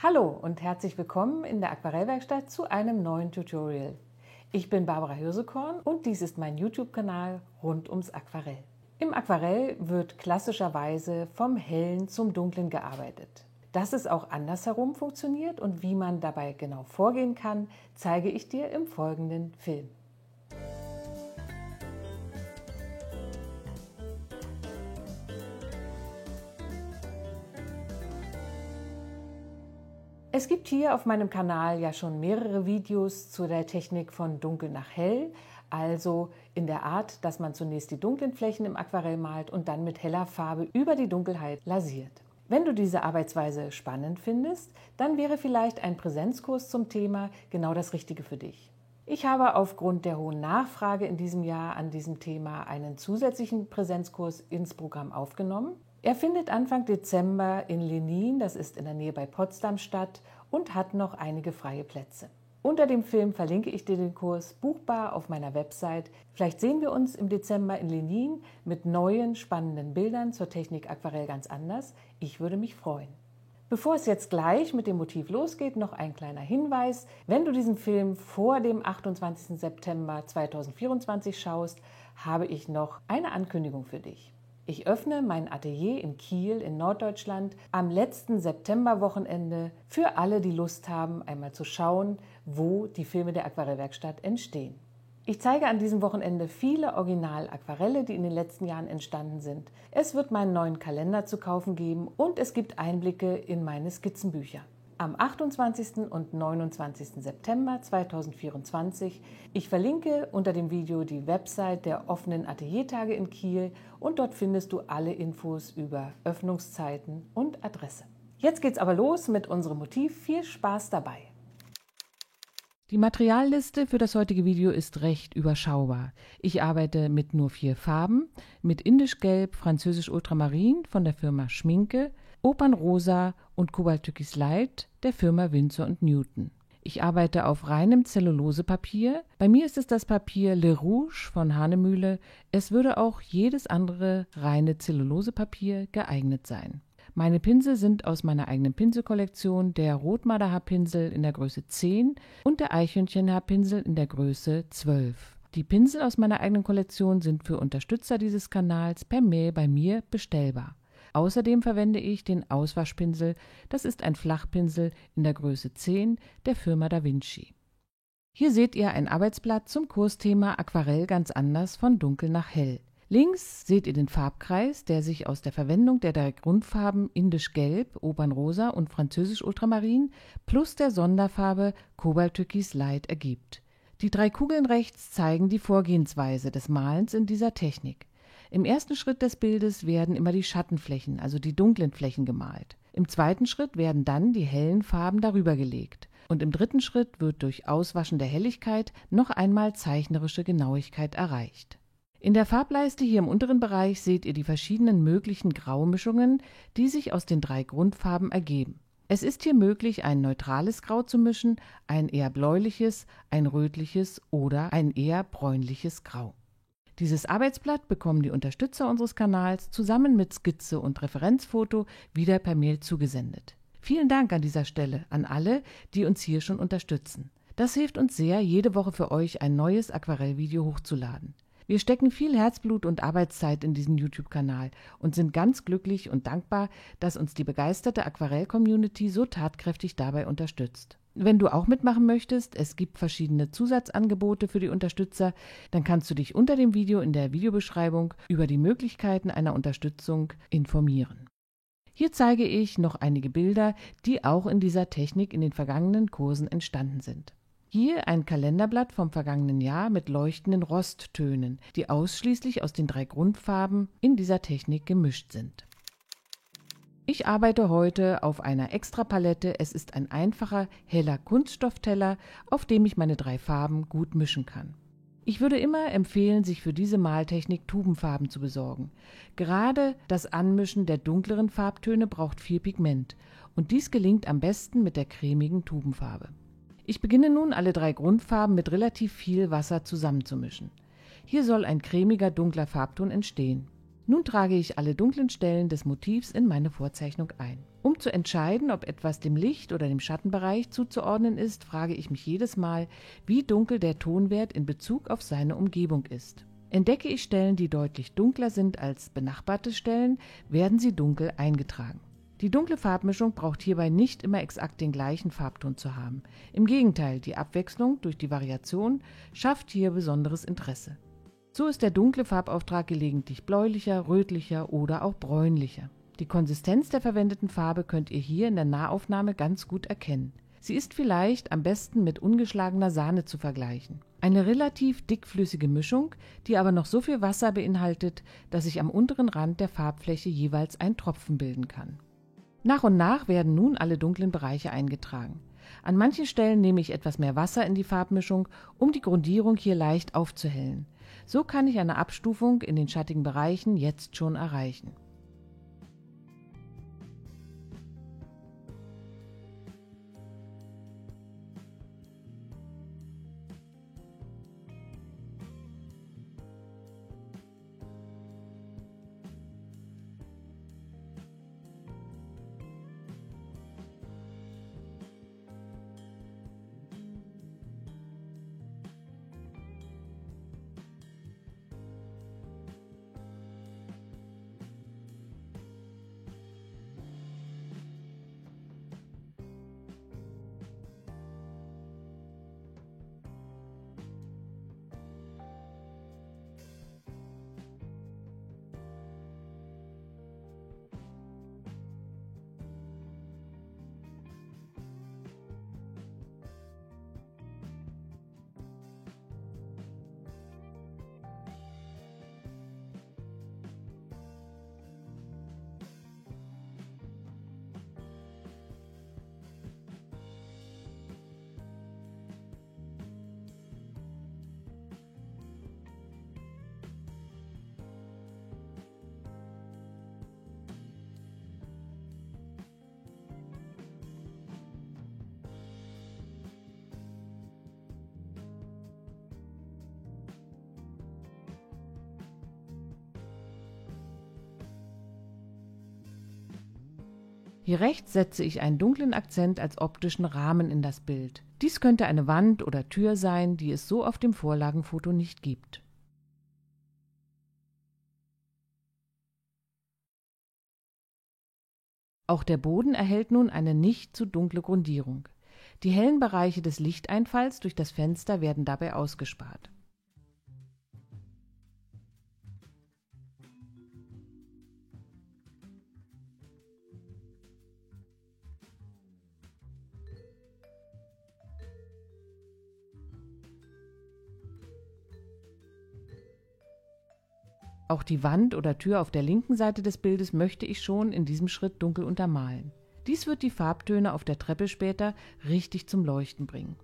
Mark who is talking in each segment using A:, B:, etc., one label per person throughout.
A: Hallo und herzlich willkommen in der Aquarellwerkstatt zu einem neuen Tutorial. Ich bin Barbara Hirsekorn und dies ist mein YouTube-Kanal rund ums Aquarell. Im Aquarell wird klassischerweise vom Hellen zum Dunklen gearbeitet. Dass es auch andersherum funktioniert und wie man dabei genau vorgehen kann, zeige ich dir im folgenden Film. Es gibt hier auf meinem Kanal ja schon mehrere Videos zu der Technik von dunkel nach hell, also in der Art, dass man zunächst die dunklen Flächen im Aquarell malt und dann mit heller Farbe über die Dunkelheit lasiert. Wenn du diese Arbeitsweise spannend findest, dann wäre vielleicht ein Präsenzkurs zum Thema genau das Richtige für dich. Ich habe aufgrund der hohen Nachfrage in diesem Jahr an diesem Thema einen zusätzlichen Präsenzkurs ins Programm aufgenommen. Er findet Anfang Dezember in Lenin, das ist in der Nähe bei Potsdam, statt und hat noch einige freie Plätze. Unter dem Film verlinke ich dir den Kurs buchbar auf meiner Website. Vielleicht sehen wir uns im Dezember in Lenin mit neuen, spannenden Bildern zur Technik Aquarell ganz anders. Ich würde mich freuen. Bevor es jetzt gleich mit dem Motiv losgeht, noch ein kleiner Hinweis. Wenn du diesen Film vor dem 28. September 2024 schaust, habe ich noch eine Ankündigung für dich. Ich öffne mein Atelier in Kiel in Norddeutschland am letzten Septemberwochenende für alle, die Lust haben, einmal zu schauen, wo die Filme der Aquarellwerkstatt entstehen. Ich zeige an diesem Wochenende viele Original-Aquarelle, die in den letzten Jahren entstanden sind. Es wird meinen neuen Kalender zu kaufen geben und es gibt Einblicke in meine Skizzenbücher. Am 28. und 29. September 2024. Ich verlinke unter dem Video die Website der offenen Ateliertage in Kiel und dort findest du alle Infos über Öffnungszeiten und Adresse. Jetzt geht's aber los mit unserem Motiv. Viel Spaß dabei! Die Materialliste für das heutige Video ist recht überschaubar. Ich arbeite mit nur 4 Farben, mit Indischgelb, Französisch Ultramarin von der Firma Schminke, Opernrosa und Kobalttürkis Light der Firma Winsor & Newton. Ich arbeite auf reinem Zellulosepapier. Bei mir ist es das Papier Le Rouge von Hahnemühle. Es würde auch jedes andere reine Zellulosepapier geeignet sein. Meine Pinsel sind aus meiner eigenen Pinselkollektion, der Rotmarderhaarpinsel in der Größe 10 und der Eichhörnchenhaarpinsel in der Größe 12. Die Pinsel aus meiner eigenen Kollektion sind für Unterstützer dieses Kanals per Mail bei mir bestellbar. Außerdem verwende ich den Auswaschpinsel, das ist ein Flachpinsel in der Größe 10 der Firma Da Vinci. Hier seht ihr ein Arbeitsblatt zum Kursthema Aquarell ganz anders von dunkel nach hell. Links seht ihr den Farbkreis, der sich aus der Verwendung der 3 Grundfarben Indischgelb, Opernrosa und Französisch Ultramarin plus der Sonderfarbe Kobalttürkis Light ergibt. Die 3 Kugeln rechts zeigen die Vorgehensweise des Malens in dieser Technik. Im ersten Schritt des Bildes werden immer die Schattenflächen, also die dunklen Flächen gemalt. Im zweiten Schritt werden dann die hellen Farben darüber gelegt. Und im dritten Schritt wird durch Auswaschen der Helligkeit noch einmal zeichnerische Genauigkeit erreicht. In der Farbleiste hier im unteren Bereich seht ihr die verschiedenen möglichen Graumischungen, die sich aus den 3 Grundfarben ergeben. Es ist hier möglich, ein neutrales Grau zu mischen, ein eher bläuliches, ein rötliches oder ein eher bräunliches Grau. Dieses Arbeitsblatt bekommen die Unterstützer unseres Kanals zusammen mit Skizze und Referenzfoto wieder per Mail zugesendet. Vielen Dank an dieser Stelle an alle, die uns hier schon unterstützen. Das hilft uns sehr, jede Woche für euch ein neues Aquarellvideo hochzuladen. Wir stecken viel Herzblut und Arbeitszeit in diesen YouTube-Kanal und sind ganz glücklich und dankbar, dass uns die begeisterte Aquarell-Community so tatkräftig dabei unterstützt. Wenn du auch mitmachen möchtest, es gibt verschiedene Zusatzangebote für die Unterstützer, dann kannst du dich unter dem Video in der Videobeschreibung über die Möglichkeiten einer Unterstützung informieren. Hier zeige ich noch einige Bilder, die auch in dieser Technik in den vergangenen Kursen entstanden sind. Hier ein Kalenderblatt vom vergangenen Jahr mit leuchtenden Rosttönen, die ausschließlich aus den 3 Grundfarben in dieser Technik gemischt sind. Ich arbeite heute auf einer Extrapalette. Es ist ein einfacher, heller Kunststoffteller, auf dem ich meine 3 Farben gut mischen kann. Ich würde immer empfehlen, sich für diese Maltechnik Tubenfarben zu besorgen. Gerade das Anmischen der dunkleren Farbtöne braucht viel Pigment und dies gelingt am besten mit der cremigen Tubenfarbe. Ich beginne nun, alle 3 Grundfarben mit relativ viel Wasser zusammenzumischen. Hier soll ein cremiger, dunkler Farbton entstehen. Nun trage ich alle dunklen Stellen des Motivs in meine Vorzeichnung ein. Um zu entscheiden, ob etwas dem Licht- oder dem Schattenbereich zuzuordnen ist, frage ich mich jedes Mal, wie dunkel der Tonwert in Bezug auf seine Umgebung ist. Entdecke ich Stellen, die deutlich dunkler sind als benachbarte Stellen, werden sie dunkel eingetragen. Die dunkle Farbmischung braucht hierbei nicht immer exakt den gleichen Farbton zu haben. Im Gegenteil, die Abwechslung durch die Variation schafft hier besonderes Interesse. So ist der dunkle Farbauftrag gelegentlich bläulicher, rötlicher oder auch bräunlicher. Die Konsistenz der verwendeten Farbe könnt ihr hier in der Nahaufnahme ganz gut erkennen. Sie ist vielleicht am besten mit ungeschlagener Sahne zu vergleichen. Eine relativ dickflüssige Mischung, die aber noch so viel Wasser beinhaltet, dass sich am unteren Rand der Farbfläche jeweils ein Tropfen bilden kann. Nach und nach werden nun alle dunklen Bereiche eingetragen. An manchen Stellen nehme ich etwas mehr Wasser in die Farbmischung, um die Grundierung hier leicht aufzuhellen. So kann ich eine Abstufung in den schattigen Bereichen jetzt schon erreichen. Hier rechts setze ich einen dunklen Akzent als optischen Rahmen in das Bild. Dies könnte eine Wand oder Tür sein, die es so auf dem Vorlagenfoto nicht gibt. Auch der Boden erhält nun eine nicht zu dunkle Grundierung. Die hellen Bereiche des Lichteinfalls durch das Fenster werden dabei ausgespart. Auch die Wand oder Tür auf der linken Seite des Bildes möchte ich schon in diesem Schritt dunkel untermalen. Dies wird die Farbtöne auf der Treppe später richtig zum Leuchten bringen.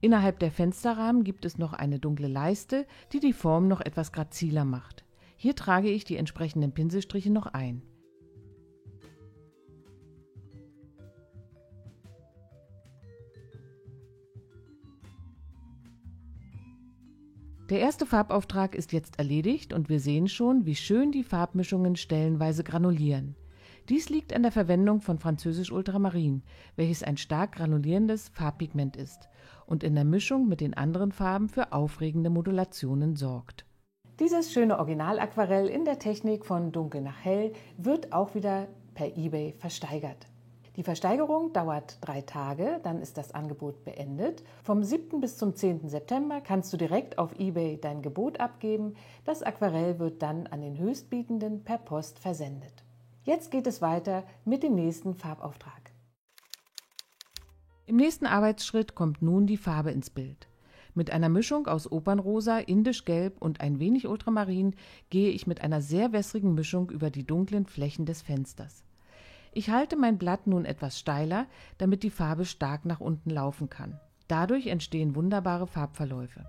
A: Innerhalb der Fensterrahmen gibt es noch eine dunkle Leiste, die die Form noch etwas graziler macht. Hier trage ich die entsprechenden Pinselstriche noch ein. Der erste Farbauftrag ist jetzt erledigt und wir sehen schon, wie schön die Farbmischungen stellenweise granulieren. Dies liegt an der Verwendung von Französisch Ultramarin, welches ein stark granulierendes Farbpigment ist und in der Mischung mit den anderen Farben für aufregende Modulationen sorgt. Dieses schöne Originalaquarell in der Technik von Dunkel nach Hell wird auch wieder per eBay versteigert. Die Versteigerung dauert 3 Tage, dann ist das Angebot beendet. Vom 7. bis zum 10. September kannst du direkt auf eBay dein Gebot abgeben. Das Aquarell wird dann an den Höchstbietenden per Post versendet. Jetzt geht es weiter mit dem nächsten Farbauftrag. Im nächsten Arbeitsschritt kommt nun die Farbe ins Bild. Mit einer Mischung aus Opernrosa, Indischgelb und ein wenig Ultramarin gehe ich mit einer sehr wässrigen Mischung über die dunklen Flächen des Fensters. Ich halte mein Blatt nun etwas steiler, damit die Farbe stark nach unten laufen kann. Dadurch entstehen wunderbare Farbverläufe.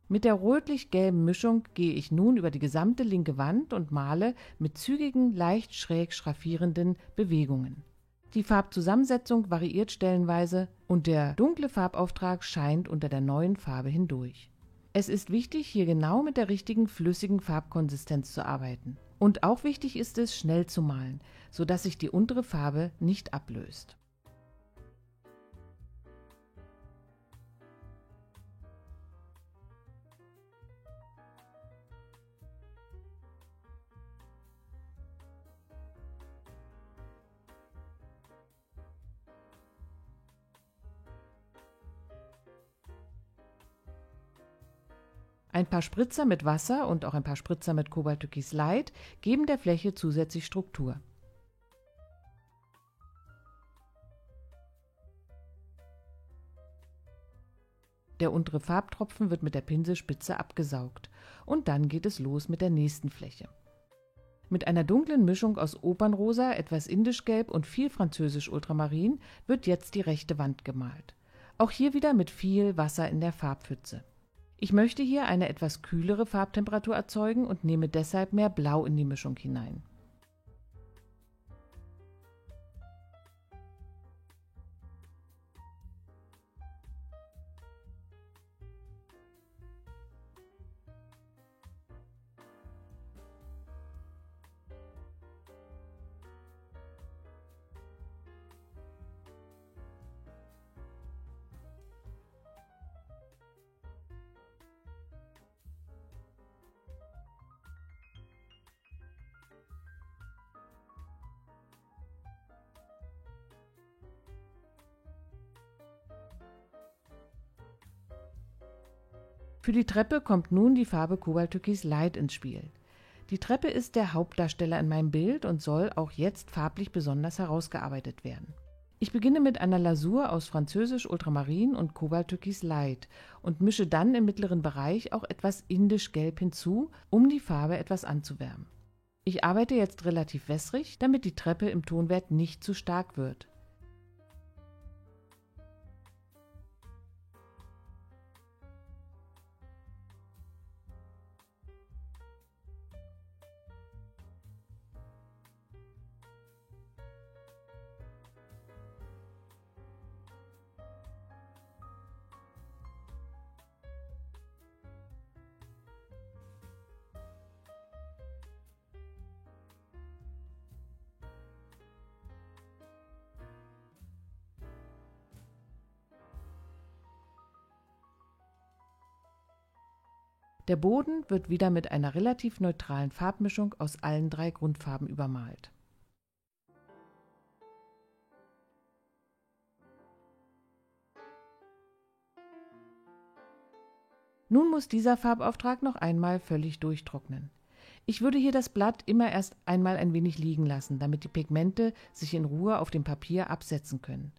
A: Mit der rötlich-gelben Mischung gehe ich nun über die gesamte linke Wand und male mit zügigen, leicht schräg schraffierenden Bewegungen. Die Farbzusammensetzung variiert stellenweise und der dunkle Farbauftrag scheint unter der neuen Farbe hindurch. Es ist wichtig, hier genau mit der richtigen flüssigen Farbkonsistenz zu arbeiten. Und auch wichtig ist es, schnell zu malen, sodass sich die untere Farbe nicht ablöst. Ein paar Spritzer mit Wasser und auch ein paar Spritzer mit Cobalt-Türkis Light geben der Fläche zusätzlich Struktur. Der untere Farbtropfen wird mit der Pinselspitze abgesaugt und dann geht es los mit der nächsten Fläche. Mit einer dunklen Mischung aus Opernrosa, etwas Indischgelb und viel Französisch Ultramarin wird jetzt die rechte Wand gemalt. Auch hier wieder mit viel Wasser in der Farbpfütze. Ich möchte hier eine etwas kühlere Farbtemperatur erzeugen und nehme deshalb mehr Blau in die Mischung hinein. Für die Treppe kommt nun die Farbe Cobalt-Türkis Light ins Spiel. Die Treppe ist der Hauptdarsteller in meinem Bild und soll auch jetzt farblich besonders herausgearbeitet werden. Ich beginne mit einer Lasur aus Französisch Ultramarin und Cobalt-Türkis Light und mische dann im mittleren Bereich auch etwas Indisch-Gelb hinzu, um die Farbe etwas anzuwärmen. Ich arbeite jetzt relativ wässrig, damit die Treppe im Tonwert nicht zu stark wird. Der Boden wird wieder mit einer relativ neutralen Farbmischung aus allen 3 Grundfarben übermalt. Nun muss dieser Farbauftrag noch einmal völlig durchtrocknen. Ich würde hier das Blatt immer erst einmal ein wenig liegen lassen, damit die Pigmente sich in Ruhe auf dem Papier absetzen können.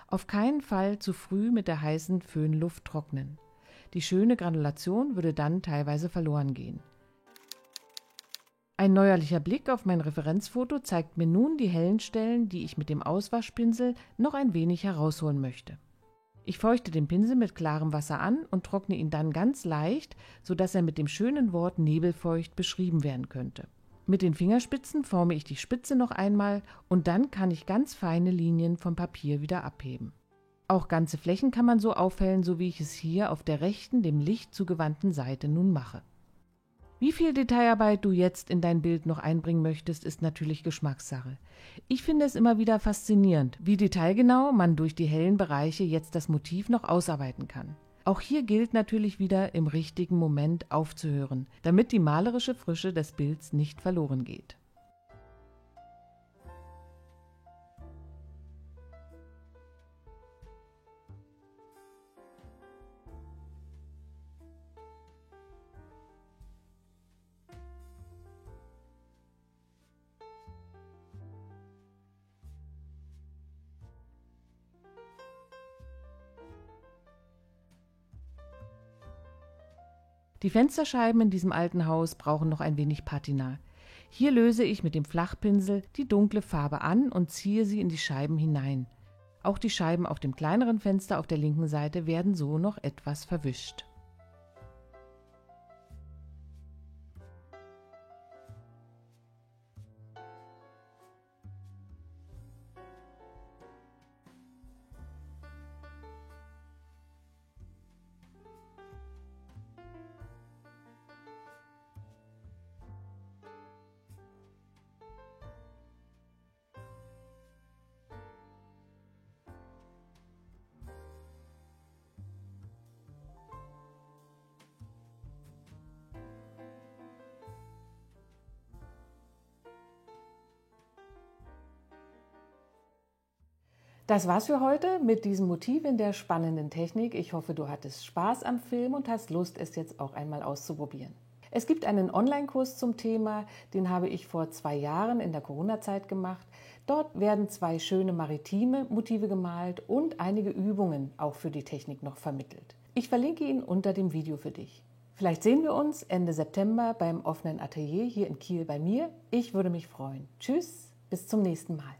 A: Auf keinen Fall zu früh mit der heißen Föhnluft trocknen. Die schöne Granulation würde dann teilweise verloren gehen. Ein neuerlicher Blick auf mein Referenzfoto zeigt mir nun die hellen Stellen, die ich mit dem Auswaschpinsel noch ein wenig herausholen möchte. Ich feuchte den Pinsel mit klarem Wasser an und trockne ihn dann ganz leicht, sodass er mit dem schönen Wort nebelfeucht beschrieben werden könnte. Mit den Fingerspitzen forme ich die Spitze noch einmal und dann kann ich ganz feine Linien vom Papier wieder abheben. Auch ganze Flächen kann man so aufhellen, so wie ich es hier auf der rechten, dem Licht zugewandten Seite nun mache. Wie viel Detailarbeit du jetzt in dein Bild noch einbringen möchtest, ist natürlich Geschmackssache. Ich finde es immer wieder faszinierend, wie detailgenau man durch die hellen Bereiche jetzt das Motiv noch ausarbeiten kann. Auch hier gilt natürlich wieder, im richtigen Moment aufzuhören, damit die malerische Frische des Bilds nicht verloren geht. Die Fensterscheiben in diesem alten Haus brauchen noch ein wenig Patina. Hier löse ich mit dem Flachpinsel die dunkle Farbe an und ziehe sie in die Scheiben hinein. Auch die Scheiben auf dem kleineren Fenster auf der linken Seite werden so noch etwas verwischt. Das war's für heute mit diesem Motiv in der spannenden Technik. Ich hoffe, du hattest Spaß am Film und hast Lust, es jetzt auch einmal auszuprobieren. Es gibt einen Online-Kurs zum Thema, den habe ich vor 2 Jahren in der Corona-Zeit gemacht. Dort werden 2 schöne maritime Motive gemalt und einige Übungen auch für die Technik noch vermittelt. Ich verlinke ihn unter dem Video für dich. Vielleicht sehen wir uns Ende September beim offenen Atelier hier in Kiel bei mir. Ich würde mich freuen. Tschüss, bis zum nächsten Mal.